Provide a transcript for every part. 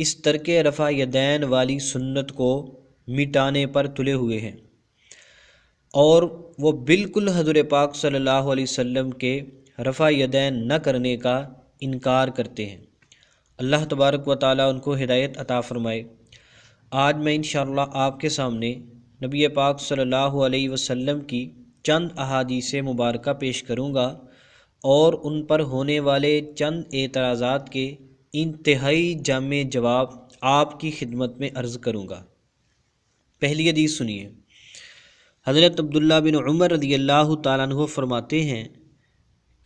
اس ترک رفع یدین والی سنت کو مٹانے پر تلے ہوئے ہیں، اور وہ بالکل حضور پاک صلی اللہ علیہ وسلم کے رفع یدین نہ کرنے کا انکار کرتے ہیں۔ اللہ تبارک و تعالیٰ ان کو ہدایت عطا فرمائے۔ آج میں انشاءاللہ آپ کے سامنے نبی پاک صلی اللہ علیہ وسلم کی چند احادیث مبارکہ پیش کروں گا اور ان پر ہونے والے چند اعتراضات کے انتہائی جامع جواب آپ کی خدمت میں عرض کروں گا۔ پہلی حدیث سنیے۔ حضرت عبداللہ بن عمر رضی اللہ تعالیٰ عنہ فرماتے ہیں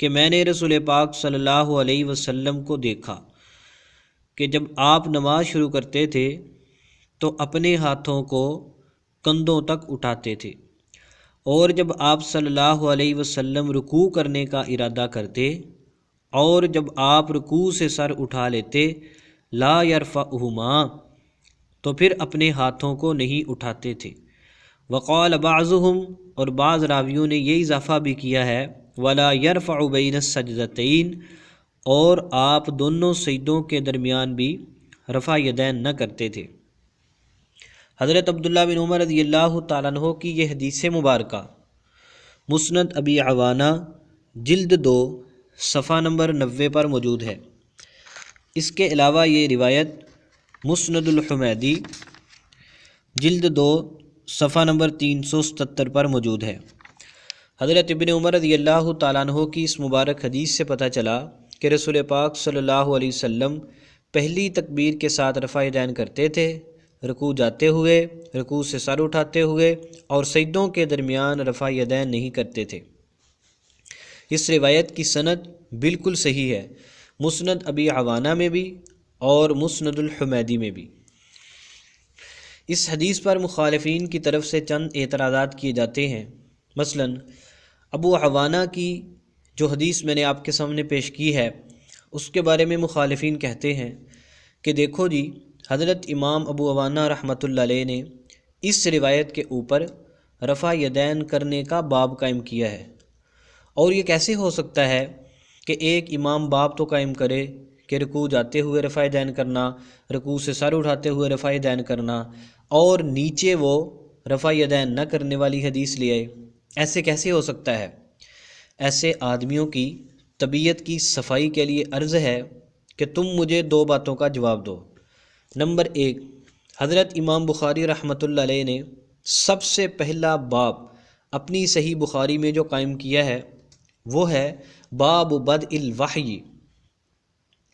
کہ میں نے رسول پاک صلی اللہ علیہ وسلم کو دیکھا کہ جب آپ نماز شروع کرتے تھے تو اپنے ہاتھوں کو کندھوں تک اٹھاتے تھے، اور جب آپ صلی اللہ علیہ وسلم رکوع کرنے کا ارادہ کرتے اور جب آپ رکوع سے سر اٹھا لیتے لا یرفعہما، تو پھر اپنے ہاتھوں کو نہیں اٹھاتے تھے۔ وقال بعضهم، اور بعض راویوں نے یہ اضافہ بھی کیا ہے ولا یرفع بین السجدتین، اور آپ دونوں سجدوں کے درمیان بھی رفع یدین نہ کرتے تھے۔ حضرت عبداللہ بن عمر رضی اللہ تعالیٰ عنہ کی یہ حدیث مبارکہ مسند ابی عوانہ جلد 2 صفحہ نمبر 90 پر موجود ہے۔ اس کے علاوہ یہ روایت مسند الحمیدی جلد 2 صفحہ نمبر 377 پر موجود ہے۔ حضرت ابن عمر رضی اللہ تعالیٰ عنہ کی اس مبارک حدیث سے پتہ چلا کہ رسول پاک صلی اللہ علیہ وسلم پہلی تکبیر کے ساتھ رفع یدین کرتے تھے، رکوع جاتے ہوئے، رکوع سے سر اٹھاتے ہوئے، اور سجدوں کے درمیان رفع یدین نہیں کرتے تھے۔ اس روایت کی سند بالکل صحیح ہے، مسند ابی عوانہ میں بھی اور مسند الحمیدی میں بھی۔ اس حدیث پر مخالفین کی طرف سے چند اعتراضات کیے جاتے ہیں۔ مثلا ابو عوانہ کی جو حدیث میں نے آپ کے سامنے پیش کی ہے، اس کے بارے میں مخالفین کہتے ہیں کہ دیکھو جی، حضرت امام ابو عوانہ رحمۃ اللہ علیہ نے اس روایت کے اوپر رفع یدین کرنے کا باب قائم کیا ہے، اور یہ کیسے ہو سکتا ہے کہ ایک امام باب تو قائم کرے کہ رکوع جاتے ہوئے رفع یدین کرنا، رکوع سے سر اٹھاتے ہوئے رفع یدین کرنا، اور نیچے وہ رفع یدین نہ کرنے والی حدیث لے آئے؟ ایسے کیسے ہو سکتا ہے؟ ایسے آدمیوں کی طبیعت کی صفائی کے لیے عرض ہے کہ تم مجھے 2 باتوں کا جواب دو۔ نمبر 1، حضرت امام بخاری رحمۃ اللہ علیہ نے سب سے پہلا باب اپنی صحیح بخاری میں جو قائم کیا ہے وہ ہے باب بدء الوحی،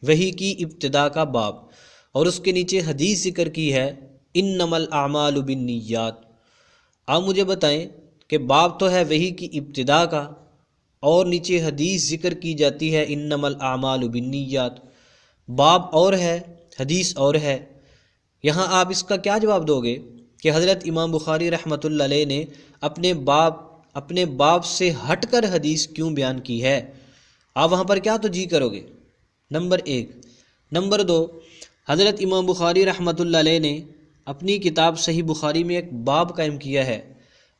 وحی کی ابتدا کا باب، اور اس کے نیچے حدیث ذکر کی ہے انما الاعمال بالنیات۔ آپ مجھے بتائیں کہ باب تو ہے وحی کی ابتدا کا، اور نیچے حدیث ذکر کی جاتی ہے انما الاعمال بالنیات، باب اور ہے حدیث اور ہے۔ یہاں آپ اس کا کیا جواب دو گے کہ حضرت امام بخاری رحمۃ اللہ علیہ نے اپنے باب سے ہٹ کر حدیث کیوں بیان کی ہے؟ آپ وہاں پر کیا توجیہ کرو گے؟ نمبر 1۔ نمبر 2، حضرت امام بخاری رحمۃ اللہ علیہ نے اپنی کتاب صحیح بخاری میں ایک باب قائم کیا ہے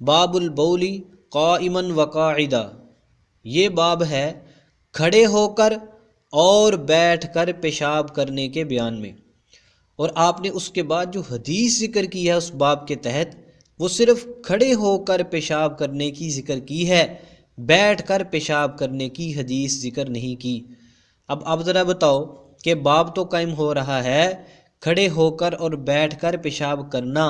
باب البول قائما وقاعدا، یہ باب ہے کھڑے ہو کر اور بیٹھ کر پیشاب کرنے کے بیان میں، اور آپ نے اس کے بعد جو حدیث ذکر کی ہے اس باب کے تحت وہ صرف کھڑے ہو کر پیشاب کرنے کی ذکر کی ہے، بیٹھ کر پیشاب کرنے کی حدیث ذکر نہیں کی۔ اب آپ ذرا بتاؤ کہ باب تو قائم ہو رہا ہے کھڑے ہو کر اور بیٹھ کر پیشاب کرنا،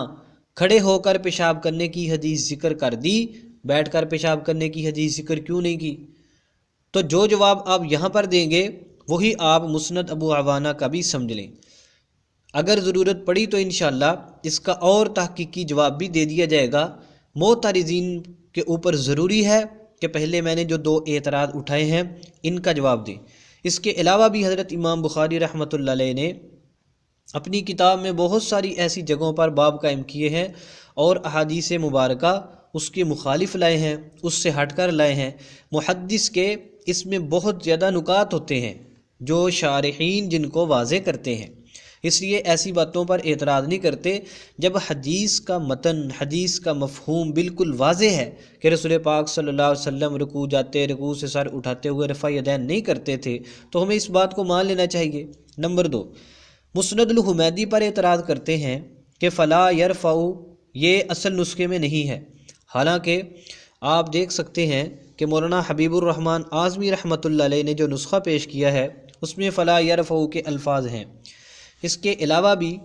کھڑے ہو کر پیشاب کرنے کی حدیث ذکر کر دی، بیٹھ کر پیشاب کرنے کی حدیث ذکر کیوں نہیں کی؟ تو جو جواب آپ یہاں پر دیں گے وہی آپ مسند ابو عوانہ کا بھی سمجھ لیں۔ اگر ضرورت پڑی تو انشاءاللہ اس کا اور تحقیقی جواب بھی دے دیا جائے گا۔ معترضین کے اوپر ضروری ہے کہ پہلے میں نے جو 2 اعتراض اٹھائے ہیں ان کا جواب دیں۔ اس کے علاوہ بھی حضرت امام بخاری رحمۃ اللہ علیہ نے اپنی کتاب میں بہت ساری ایسی جگہوں پر باب قائم کیے ہیں اور احادیث مبارکہ اس کے مخالف لائے ہیں، اس سے ہٹ کر لائے ہیں۔ محدث کے اس میں بہت زیادہ نکات ہوتے ہیں جو شارحین جن کو واضح کرتے ہیں، اس لیے ایسی باتوں پر اعتراض نہیں کرتے۔ جب حدیث کا متن، حدیث کا مفہوم بالکل واضح ہے کہ رسول پاک صلی اللہ علیہ وسلم رکوع جاتے، رکوع سے سر اٹھاتے ہوئے رفع یدین نہیں کرتے تھے، تو ہمیں اس بات کو مان لینا چاہیے۔ نمبر 2، مسند الحمیدی پر اعتراض کرتے ہیں کہ فلا یرفع یہ اصل نسخے میں نہیں ہے، حالانکہ آپ دیکھ سکتے ہیں کہ مولانا حبیب الرحمن اعظمی رحمۃ اللہ علیہ نے جو نسخہ پیش کیا ہے اس میں فلا یرفع کے الفاظ ہیں۔ اس کے علاوہ بھی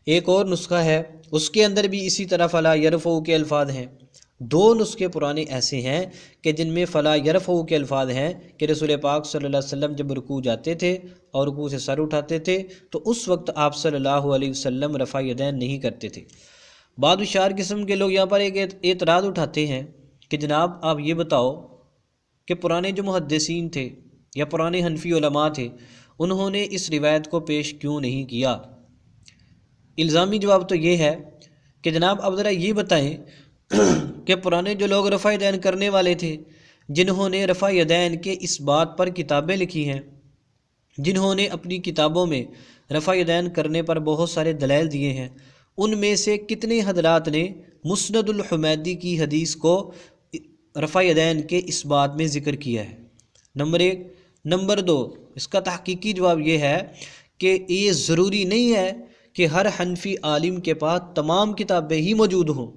ایک اور نسخہ ہے، اس کے اندر بھی اسی طرح فلا یرفع کے الفاظ ہیں۔ دو نسخے پرانے ایسے ہیں کہ جن میں فلا یرفع کے الفاظ ہیں کہ رسول پاک صلی اللہ علیہ وسلم جب رکوع جاتے تھے اور رکوع سے سر اٹھاتے تھے تو اس وقت آپ صلی اللہ علیہ وسلم رفع یدین نہیں کرتے تھے۔ بعض اشار قسم کے لوگ یہاں پر ایک اعتراض اٹھاتے ہیں کہ جناب آپ یہ بتاؤ کہ پرانے جو محدثین تھے یا پرانے حنفی علماء تھے انہوں نے اس روایت کو پیش کیوں نہیں کیا؟ الزامی جواب تو یہ ہے کہ جناب اب ذرا یہ بتائیں کہ پرانے جو لوگ رفع یدین کرنے والے تھے، جنہوں نے رفع یدین کے اس بات پر کتابیں لکھی ہیں، جنہوں نے اپنی کتابوں میں رفع یدین کرنے پر بہت سارے دلائل دیے ہیں، ان میں سے کتنے حضرات نے مسند الحمیدی کی حدیث کو رفع یدین کے اس بات میں ذکر کیا ہے؟ نمبر ایک۔ نمبر دو، اس کا تحقیقی جواب یہ ہے کہ یہ ضروری نہیں ہے کہ ہر حنفی عالم کے پاس تمام کتابیں ہی موجود ہوں۔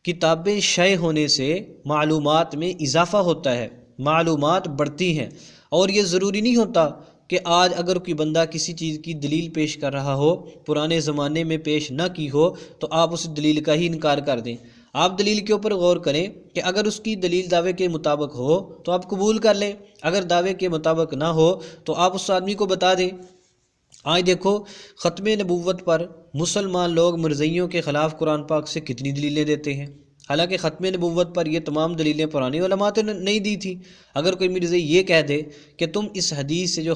کتابیں شائع ہونے سے معلومات میں اضافہ ہوتا ہے، معلومات بڑھتی ہیں، اور یہ ضروری نہیں ہوتا کہ آج اگر کوئی بندہ کسی چیز کی دلیل پیش کر رہا ہو، پرانے زمانے میں پیش نہ کی ہو، تو آپ اس دلیل کا ہی انکار کر دیں۔ آپ دلیل کے اوپر غور کریں کہ اگر اس کی دلیل دعوے کے مطابق ہو تو آپ قبول کر لیں، اگر دعوے کے مطابق نہ ہو تو آپ اس آدمی کو بتا دیں۔ آج دیکھو ختم نبوت پر مسلمان لوگ مرزائیوں کے خلاف قرآن پاک سے کتنی دلیلیں دیتے ہیں، حالانکہ ختم نبوت پر یہ تمام دلیلیں پرانی علماء نے نہیں دی تھی۔ اگر کوئی مرزائی یہ کہہ دے کہ تم اس حدیث سے جو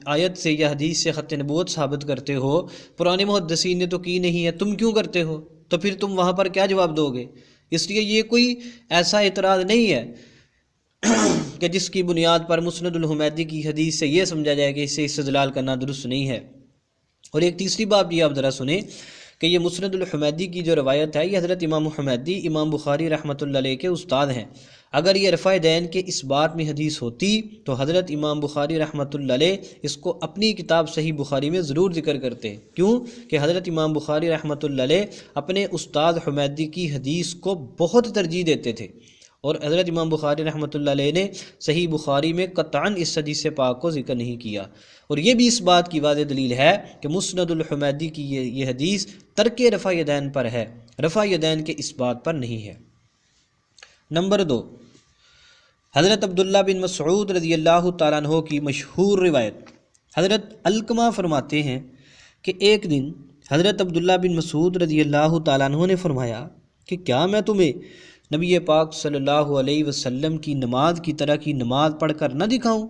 آیت سے یا حدیث سے ختم نبوت ثابت کرتے ہو پرانے محدثین نے تو کی نہیں ہے، تم کیوں کرتے ہو، تو پھر تم وہاں پر کیا جواب دو گے؟ اس لیے یہ کوئی ایسا اعتراض نہیں ہے کہ جس کی بنیاد پر مسند الحمیدی کی حدیث سے یہ سمجھا جائے کہ اسے استدلال کرنا درست نہیں ہے۔ اور ایک تیسری بات بھی آپ ذرا سنیں کہ یہ مسند الحمیدی کی جو روایت ہے یہ حضرت امام حمیدی امام بخاری رحمۃ اللہ علیہ کے استاد ہیں۔ اگر یہ رفع یدین کے اس بات میں حدیث ہوتی تو حضرت امام بخاری رحمۃ اللہ علیہ اس کو اپنی کتاب صحیح بخاری میں ضرور ذکر کرتے، کیوں کہ حضرت امام بخاری رحمۃ اللہ علیہ اپنے استاد حمیدی کی حدیث کو بہت ترجیح دیتے تھے، اور حضرت امام بخاری رحمۃ اللہ علیہ نے صحیح بخاری میں قطعاً اس حدیث پاک کو ذکر نہیں کیا۔ اور یہ بھی اس بات کی واضح دلیل ہے کہ مسند الحمیدی کی یہ حدیث ترک رفع یدین پر ہے، رفع یدین کے اس بات پر نہیں ہے۔ نمبر دو، حضرت عبداللہ بن مسعود رضی اللہ تعالیٰ عنہ کی مشہور روایت۔ حضرت علقمہ فرماتے ہیں کہ ایک دن حضرت عبداللہ بن مسعود رضی اللہ تعالیٰ عنہ نے فرمایا کہ کیا میں تمہیں نبی پاک صلی اللہ علیہ وسلم کی نماز کی طرح کی نماز پڑھ کر نہ دکھاؤں؟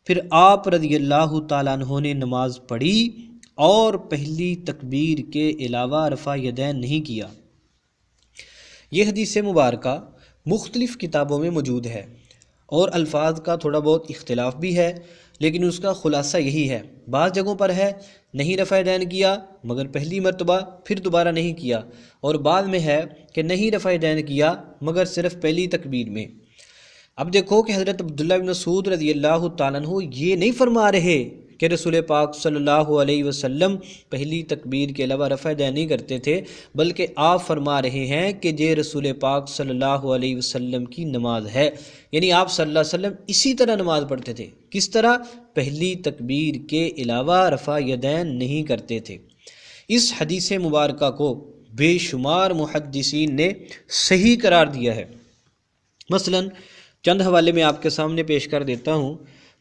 پھر آپ رضی اللہ تعالیٰ عنہ نے نماز پڑھی اور پہلی تکبیر کے علاوہ رفع یدین نہیں کیا۔ یہ حدیث مبارکہ مختلف کتابوں میں موجود ہے اور الفاظ کا تھوڑا بہت اختلاف بھی ہے، لیکن اس کا خلاصہ یہی ہے۔ بعض جگہوں پر ہے نہیں رفع یدین کیا مگر پہلی مرتبہ، پھر دوبارہ نہیں کیا، اور بعد میں ہے کہ نہیں رفع یدین کیا مگر صرف پہلی تکبیر میں۔ اب دیکھو کہ حضرت عبداللہ بن مسعود رضی اللہ تعالیٰ عنہ یہ نہیں فرما رہے کہ رسول پاک صلی اللہ علیہ وسلم پہلی تکبیر کے علاوہ رفع یدین نہیں کرتے تھے، بلکہ آپ فرما رہے ہیں کہ یہ رسول پاک صلی اللہ علیہ وسلم کی نماز ہے، یعنی آپ صلی اللہ علیہ وسلم اسی طرح نماز پڑھتے تھے۔ کس طرح؟ پہلی تکبیر کے علاوہ رفع یدین نہیں کرتے تھے۔ اس حدیث مبارکہ کو بے شمار محدثین نے صحیح قرار دیا ہے۔ مثلاً چند حوالے میں آپ کے سامنے پیش کر دیتا ہوں۔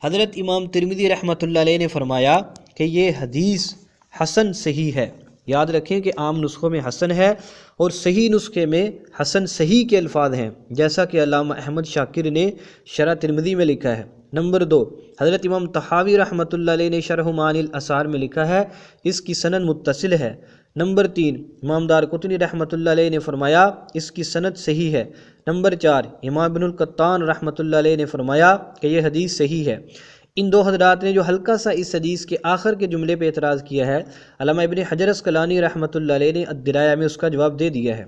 حضرت امام ترمذی رحمۃ اللہ علیہ نے فرمایا کہ یہ حدیث حسن صحیح ہے۔ یاد رکھیں کہ عام نسخوں میں حسن ہے اور صحیح نسخے میں حسن صحیح کے الفاظ ہیں، جیسا کہ علامہ احمد شاکر نے شرح ترمذی میں لکھا ہے۔ نمبر دو، حضرت امام طحاوی رحمۃ اللہ علیہ نے شرح معانی الاثار میں لکھا ہے اس کی سند متصل ہے۔ نمبر تین، امام دارقطنی رحمۃ اللہ علیہ نے فرمایا اس کی سند صحیح ہے۔ نمبر چار، امام ابن القطان رحمۃ اللہ علیہ نے فرمایا کہ یہ حدیث صحیح ہے۔ ان دو حضرات نے جو ہلکا سا اس حدیث کے آخر کے جملے پہ اعتراض کیا ہے، علامہ ابن حجر عسقلانی رحمۃ اللہ علیہ نے الدرایہ میں اس کا جواب دے دیا ہے۔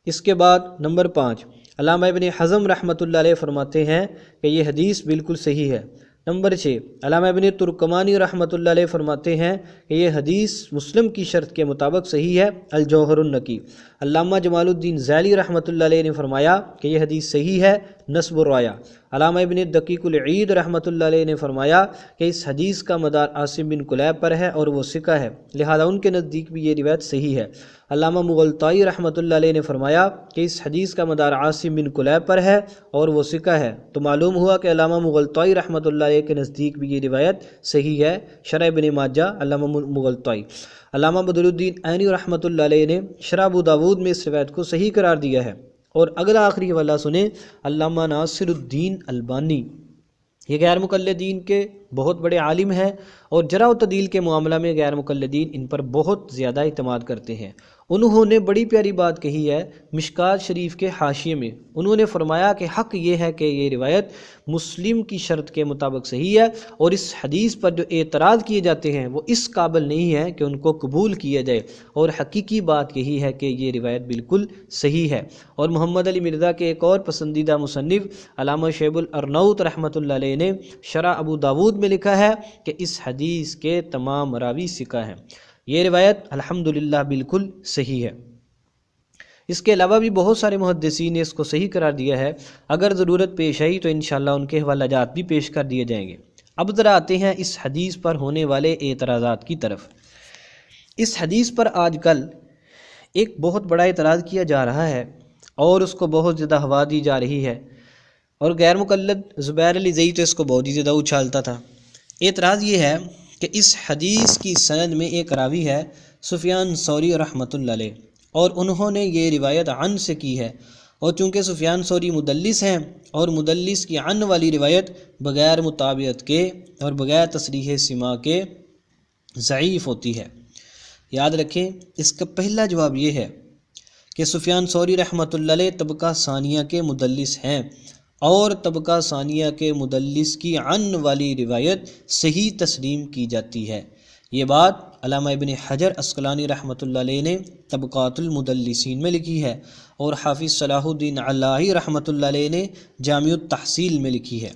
اس کے بعد نمبر پانچ، علامہ ابن حزم رحمۃ اللہ علیہ فرماتے ہیں کہ یہ حدیث بالکل صحیح ہے۔ نمبر 6، علامہ ابن ترکمانی رحمۃ اللہ علیہ فرماتے ہیں کہ یہ حدیث مسلم کی شرط کے مطابق صحیح ہے، الجوہر النقی۔ علامہ جمال الدین ذیلی رحمۃ اللہ علیہ نے فرمایا کہ یہ حدیث صحیح ہے، نسب الرایا۔ علامہ ابن دقیق العید رحمۃ اللہ علیہ نے فرمایا کہ اس حدیث کا مدار عاصم بن کلیب پر ہے اور وہ ثقہ ہے، لہذا ان کے نزدیک بھی یہ روایت صحیح ہے۔ علامہ مغلطائی رحمۃ اللہ علیہ نے فرمایا کہ اس حدیث کا مدار عاصم بن کلیب پر ہے اور وہ ثقہ ہے، تو معلوم ہوا کہ علامہ مغلطائی رحمۃ اللہ علیہ کے نزدیک بھی یہ روایت صحیح ہے۔ شرح ابن ماجہ، علامہ مغلطائی۔ علامہ بدر الدین عینی رحمۃ اللہ علیہ نے شرح ابو داود میں اس روایت کو صحیح قرار دیا ہے۔ اور اگلا آخری حوالہ سنیں، علامہ ناصر الدین البانی، یہ غیر مقلدین کے بہت بڑے عالم ہیں اور جرح و تعدیل کے معاملہ میں غیر مقلدین ان پر بہت زیادہ اعتماد کرتے ہیں۔ انہوں نے بڑی پیاری بات کہی ہے مشکات شریف کے حاشیے میں، انہوں نے فرمایا کہ حق یہ ہے کہ یہ روایت مسلم کی شرط کے مطابق صحیح ہے، اور اس حدیث پر جو اعتراض کیے جاتے ہیں وہ اس قابل نہیں ہے کہ ان کو قبول کیا جائے، اور حقیقی بات یہی ہے کہ یہ روایت بالکل صحیح ہے۔ اور محمد علی مرزا کے ایک اور پسندیدہ مصنف علامہ شعیب الارناؤط رحمۃ اللہ علیہ نے شرح ابو داود میں لکھا ہے کہ اس حدیث کے تمام راوی ثقہ ہیں، یہ روایت الحمدللہ بالکل صحیح ہے۔ اس کے علاوہ بھی بہت سارے محدثین نے اس کو صحیح قرار دیا ہے، اگر ضرورت پیش آئی تو انشاءاللہ ان کے حوالہ جات بھی پیش کر دیے جائیں گے۔ اب ذرا آتے ہیں اس حدیث پر ہونے والے اعتراضات کی طرف۔ اس حدیث پر آج کل ایک بہت بڑا اعتراض کیا جا رہا ہے اور اس کو بہت زیادہ ہوا دی جا رہی ہے، اور غیر مقلد زبیر علی زئی تو اس کو بہت ہی زیادہ اچھالتا تھا۔ اعتراض یہ ہے کہ اس حدیث کی سند میں ایک راوی ہے سفیان ثوری رحمۃ اللہ علیہ، اور انہوں نے یہ روایت عن سے کی ہے، اور چونکہ سفیان ثوری مدلس ہیں اور مدلس کی عن والی روایت بغیر متابعت کے اور بغیر تصریح سماع کے ضعیف ہوتی ہے۔ یاد رکھیں، اس کا پہلا جواب یہ ہے کہ سفیان ثوری رحمۃ اللہ علیہ طبقہ ثانیہ کے مدلس ہیں، اور طبقہ ثانیہ کے مدلس کی عن والی روایت صحیح تسلیم کی جاتی ہے۔ یہ بات علامہ ابن حجر عسقلانی رحمۃ اللہ علیہ نے طبقات المدلسین میں لکھی ہے، اور حافظ صلاح الدین علائی رحمۃ اللہ علیہ نے جامع التحصیل میں لکھی ہے۔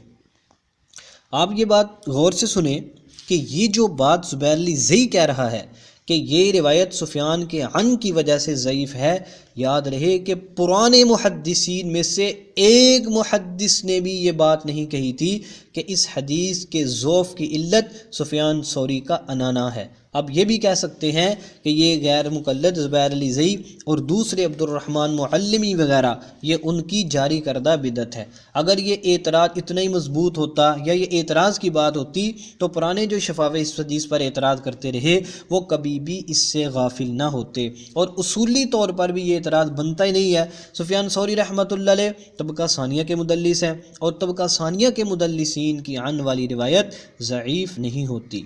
آپ یہ بات غور سے سنیں کہ یہ جو بات زبیر علی زئی کہہ رہا ہے کہ یہ روایت سفیان کے عن کی وجہ سے ضعیف ہے، یاد رہے کہ پرانے محدثین میں سے ایک محدث نے بھی یہ بات نہیں کہی تھی کہ اس حدیث کے ضعف کی علت سفیان ثوری کا عنانہ ہے۔ اب یہ بھی کہہ سکتے ہیں کہ یہ غیر مقلد زبیر علی زئی اور دوسرے عبد الرحمن معلمی وغیرہ یہ ان کی جاری کردہ بدعت ہے۔ اگر یہ اعتراض اتنا ہی مضبوط ہوتا یا یہ اعتراض کی بات ہوتی تو پرانے جو شفاوہ اس حدیث پر اعتراض کرتے رہے وہ کبھی بھی اس سے غافل نہ ہوتے، اور اصولی طور پر بھی یہ اعتراض بنتا ہی نہیں ہے۔ سفیان ثوری رحمۃ اللہ علیہ طبقہ ثانیہ کے مدلس ہیں، اور طبقہ ثانیہ کے مدلسین کی عن والی روایت ضعیف نہیں ہوتی۔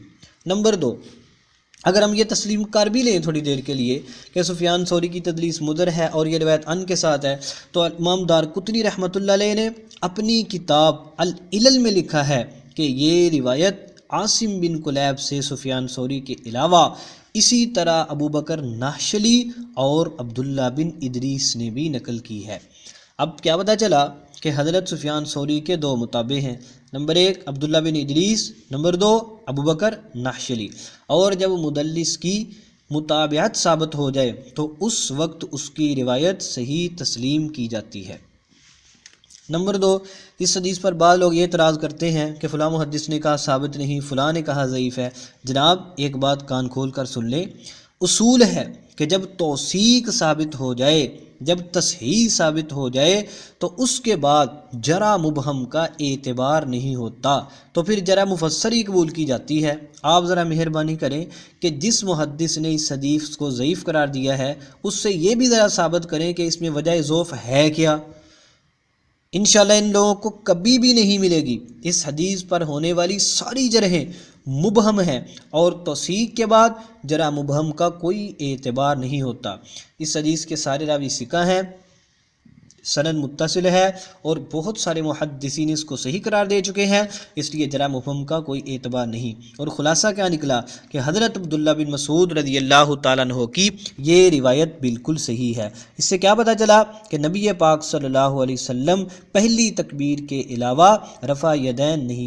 نمبر 2، اگر ہم یہ تسلیم کر بھی لیں تھوڑی دیر کے لیے کہ سفیان ثوری کی تدلیس مضر ہے اور یہ روایت عن کے ساتھ ہے، تو امام دارقطنی رحمۃ اللہ علیہ نے اپنی کتاب العلل میں لکھا ہے کہ یہ روایت عاصم بن کلیب سے سفیان ثوری کے علاوہ اسی طرح ابو بکر نحشلی اور عبداللہ بن ادریس نے بھی نقل کی ہے۔ اب کیا پتہ چلا کہ حضرت سفیان ثوری کے دو متابع ہیں، نمبر 1 عبداللہ بن ادریس، نمبر 2 ابو بکر نحشلی، اور جب مدلس کی متابعت ثابت ہو جائے تو اس وقت اس کی روایت صحیح تسلیم کی جاتی ہے۔ نمبر 2، اس حدیث پر بعض لوگ یہ اعتراض کرتے ہیں کہ فلاں محدث نے کہا ثابت نہیں، فلاں نے کہا ضعیف ہے۔ جناب ایک بات کان کھول کر سن لیں، اصول ہے کہ جب توثیق ثابت ہو جائے، جب تصحیح ثابت ہو جائے تو اس کے بعد جرح مبہم کا اعتبار نہیں ہوتا، تو پھر جرح مفسر ہی قبول کی جاتی ہے۔ آپ ذرا مہربانی کریں کہ جس محدث نے اس حدیث کو ضعیف قرار دیا ہے اس سے یہ بھی ذرا ثابت کریں کہ اس میں وجہ ضعف ہے کیا۔ انشاءاللہ ان لوگوں کو کبھی بھی نہیں ملے گی۔ اس حدیث پر ہونے والی ساری جرحیں مبہم ہیں، اور توثیق کے بعد جرح مبہم کا کوئی اعتبار نہیں ہوتا۔ اس حدیث کے سارے راوی ثقہ ہیں، سند متصل ہے، اور بہت سارے محدثین اس کو صحیح قرار دے چکے ہیں، اس لیے جرح مبہم کا کوئی اعتبار نہیں۔ اور خلاصہ کیا نکلا کہ حضرت عبداللہ بن مسعود رضی اللہ تعالیٰ عنہ کی یہ روایت بالکل صحیح ہے۔ اس سے کیا پتہ چلا کہ نبی پاک صلی اللہ علیہ وسلم پہلی تکبیر کے علاوہ رفع یدین نہیں